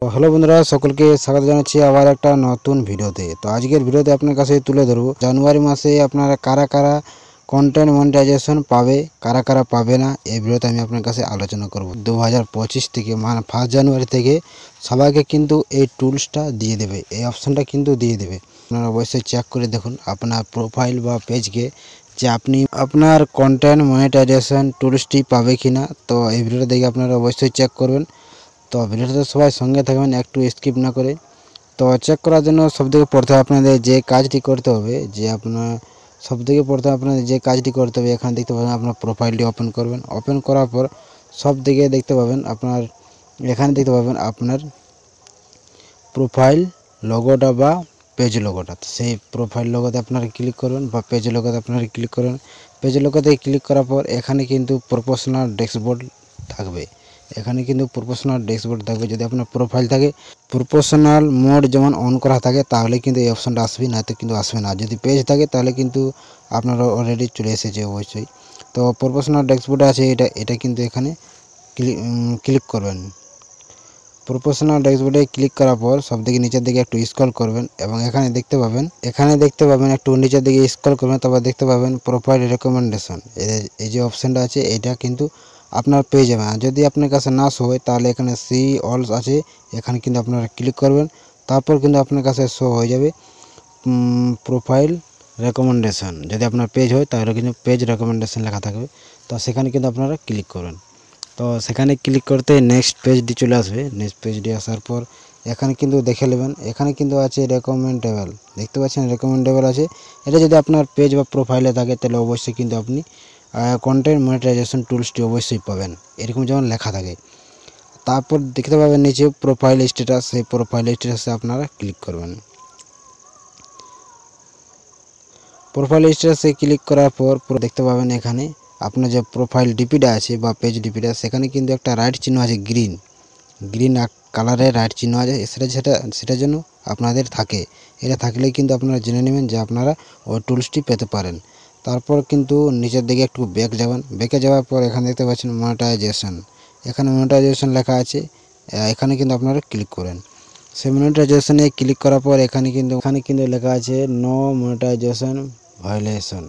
তো হ্যালো বন্ধুরা, সকলকে স্বাগত জানাচ্ছি আবার একটা নতুন ভিডিওতে। তো আজকের ভিডিওতে আপনার কাছে তুলে ধরবো জানুয়ারি মাসে আপনারা কারা কারা কন্টেন্ট মনিটাইজেশন পাবে, কারা কারা পাবে না। এই ভিডিওতে আমি আপনার কাছে আলোচনা করব। 2025 থেকে মানে 1 জানুয়ারি থেকে সবাইকে কিন্তু এই টুলসটা দিয়ে দেবে, এই অপশানটা কিন্তু দিয়ে দেবে। আপনারা অবশ্যই চেক করে দেখুন আপনার প্রোফাইল বা পেজকে যে আপনি আপনার কন্টেন্ট মনিটাইজেশন টুলসটি পাবে কিনা। তো এই ভিডিওটা দেখে আপনারা অবশ্যই চেক করবেন। তো ভিডিওতে সবাই সঙ্গে থাকবেন, একটু স্কিপ না করে। তো চেক করার জন্য সবথেকে প্রথমে আপনাদের যে কাজটি করতে হবে, এখানে দেখতে পাবেন আপনার প্রোফাইলটি ওপেন করবেন। ওপেন করার পর সব দিকে দেখতে পাবেন এখানে দেখতে পাবেন আপনার প্রোফাইল লোগোটা বা পেজ লোগোটা। সেই প্রোফাইল লোগোতে আপনারা ক্লিক করবেন বা পেজ লোগোতে আপনারা ক্লিক করবেন। পেজ লোগোতে ক্লিক করার পর এখানে কিন্তু প্রপোর্শনাল ড্যাশবোর্ড থাকবে। যদি আপনার প্রোফাইল থাকে প্রপোর্শনাল মোড যেমন অন করা থাকে তাহলে কিন্তু এই অপশানটা আসবে, না তো কিন্তু আসবে না। যদি পেজ থাকে তাহলে কিন্তু আপনারা অলরেডি চলে এসেছে অবশ্যই। তো প্রপোর্শনাল ড্যাশবোর্ড আছে, এটা কিন্তু এখানে ক্লিক করবেন। প্রপোর্শনাল ড্যাশবোর্ডে ক্লিক করার পর সবদিকে নিচের দিকে একটু স্ক্রল করবেন এবং এখানে দেখতে পাবেন একটু নিচের দিকে স্ক্রল করবেন। তারপর দেখতে পাবেন প্রোফাইল রেকমেন্ডেশন, এই যে অপশানটা আছে এটা কিন্তু আপনার পেয়ে যাবেন। আর যদি আপনার কাছে না শো হয় তাহলে এখানে সি অল আছে, এখানে কিন্তু আপনারা ক্লিক করবেন। তারপর কিন্তু আপনার কাছে শো হয়ে যাবে প্রোফাইল রেকমেন্ডেশন। যদি আপনার পেজ হয় তাহলে কিন্তু পেজ রেকমেন্ডেশন লেখা থাকবে। তো সেখানে কিন্তু আপনারা ক্লিক করবেন। তো সেখানে ক্লিক করতে নেক্সট পেজটি চলে আসবে। নেক্সট পেজটি আসার পর এখানে কিন্তু দেখে নেবেন, এখানে কিন্তু আছে রেকমেন্ডেবল, দেখতে পাচ্ছেন রেকমেন্ডেবল আছে। এটা যদি আপনার পেজ বা প্রোফাইলে থাকে তাহলে অবশ্যই কিন্তু আপনি কন্টেন্ট মনিটাইজেশন টুলসটি অবশ্যই পাবেন, এরকম যেমন লেখা থাকে। তারপর দেখতে পাবেন নিচে প্রোফাইল স্ট্যাটাস, সেই প্রোফাইল স্ট্যাটাসে আপনারা ক্লিক করবেন। প্রোফাইল স্ট্যাটাসে ক্লিক করার পর দেখতে পাবেন এখানে আপনার যে প্রোফাইল ডিপিটা আছে বা পেজ ডিপিটা, সেখানে কিন্তু একটা রাইট চিহ্ন আছে, গ্রিন কালারের রাইট চিহ্ন আছে। সেটা যেন আপনাদের থাকে, এটা থাকলেই কিন্তু আপনারা জেনে নেবেন যে আপনারা ওই টুলসটি পেতে পারেন। তারপর কিন্তু নিচের দিকে একটু ব্যাকে যাওয়ার পর এখানে দেখতে পাচ্ছেন মনিটাইজেশন, এখানে মনিটাইজেশন লেখা আছে, এখানে কিন্তু আপনারা ক্লিক করেন। সেই মনিটাইজেশনে ক্লিক করার পর এখানে কিন্তু লেখা আছে নো মনিটাইজেশন ভায়োলেশন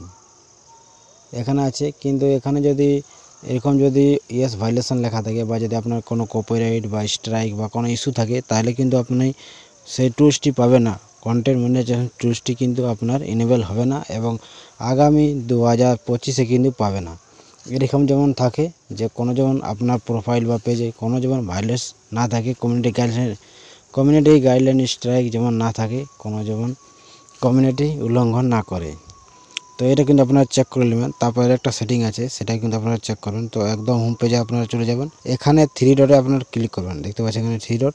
এখানে আছে। কিন্তু এখানে যদি এরকম যদি ইয়েস ভায়োলেশন লেখা থাকে বা যদি আপনার কোনো কপিরাইট বা স্ট্রাইক বা কোনো ইস্যু থাকে তাহলে কিন্তু আপনি সেই টুলসটি পাবেন না। কন্টেন্ট মনিটাইজেশন টুলসটি কিন্তু আপনার ইনেবল হবে না এবং আগামী 2025-এ কিন্তু পাবে না। এরকম যেমন থাকে যে কোনো যেমন আপনার প্রোফাইল বা পেজে কোনো যেমন ভায়োলেন্স না থাকে, কমিউনিটি গাইডলাইন স্ট্রাইক যেমন না থাকে, কোনো যেমন কমিউনিটি উল্লঙ্ঘন না করে। তো এটা কিন্তু আপনারা চেক করে নেবেন। তারপর একটা সেটিং আছে, সেটা কিন্তু আপনারা চেক করবেন। তো একদম হোম পেজে আপনারা চলে যাবেন, এখানে 3 ডটে আপনারা ক্লিক করবেন, দেখতে পাচ্ছেন এখানে 3 ডট,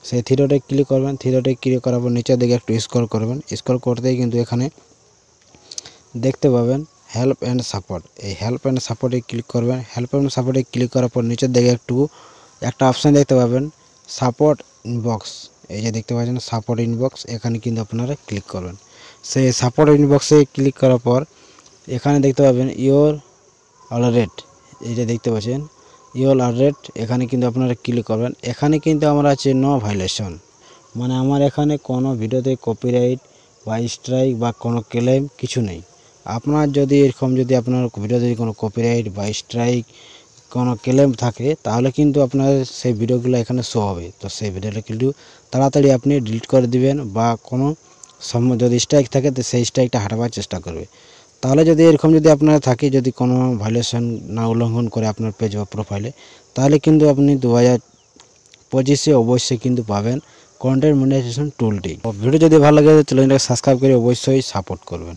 সেই 3 ডটে ক্লিক করবেন। 3 ডটে ক্লিক করার পর নিচের দিকে একটু স্ক্রল করবেন। স্ক্রল করতেই কিন্তু এখানে দেখতে পাবেন হেল্প অ্যান্ড সাপোর্ট, এই হেল্প অ্যান্ড সাপোর্টে ক্লিক করবেন। হেল্প অ্যান্ড সাপোর্টে ক্লিক করার পর নিচের দিকে একটা অপশান দেখতে পাবেন সাপোর্ট ইনবক্স, এই যে দেখতে পাচ্ছেন সাপোর্ট ইনবক্স, এখানে কিন্তু আপনারা ক্লিক করবেন। সেই সাপোর্ট ইনবক্সে ক্লিক করার পর এখানে দেখতে পাবেন ইওর অলরেট, এই যে দেখতে পাচ্ছেন ইওর অলরেট, এখানে কিন্তু আপনারা ক্লিক করবেন। এখানে কিন্তু আমার আছে নো ভায়োলেশন, মানে আমার এখানে কোনো ভিডিওতে কপিরাইট বা স্ট্রাইক বা কোনো ক্লেম কিছু নেই। আপনার যদি এরকম যদি আপনার ভিডিওতে কোনো কপিরাইট বা স্ট্রাইক কোনো ক্লেম থাকে তাহলে কিন্তু আপনার সেই ভিডিওগুলো এখানে শো হবে। তো সেই ভিডিওটা কিন্তু তাড়াতাড়ি আপনি ডিলিট করে দিবেন বা কোনো যদি স্ট্রাইক থাকে তো সেই স্ট্রাইকটা হাঁটাবার চেষ্টা করবে। তাহলে যদি এরকম যদি আপনার থাকে, যদি কোনো ভায়োলেশন না উল্লঙ্ঘন করে আপনার পেজ বা প্রোফাইলে, তাহলে কিন্তু আপনি 2025-এ অবশ্যই কিন্তু পাবেন কন্টেন্ট মনিটাইজেশন টুলটি। ভিডিও যদি ভালো লাগে চ্যানেলটাকে সাবস্ক্রাইব করে অবশ্যই সাপোর্ট করবেন।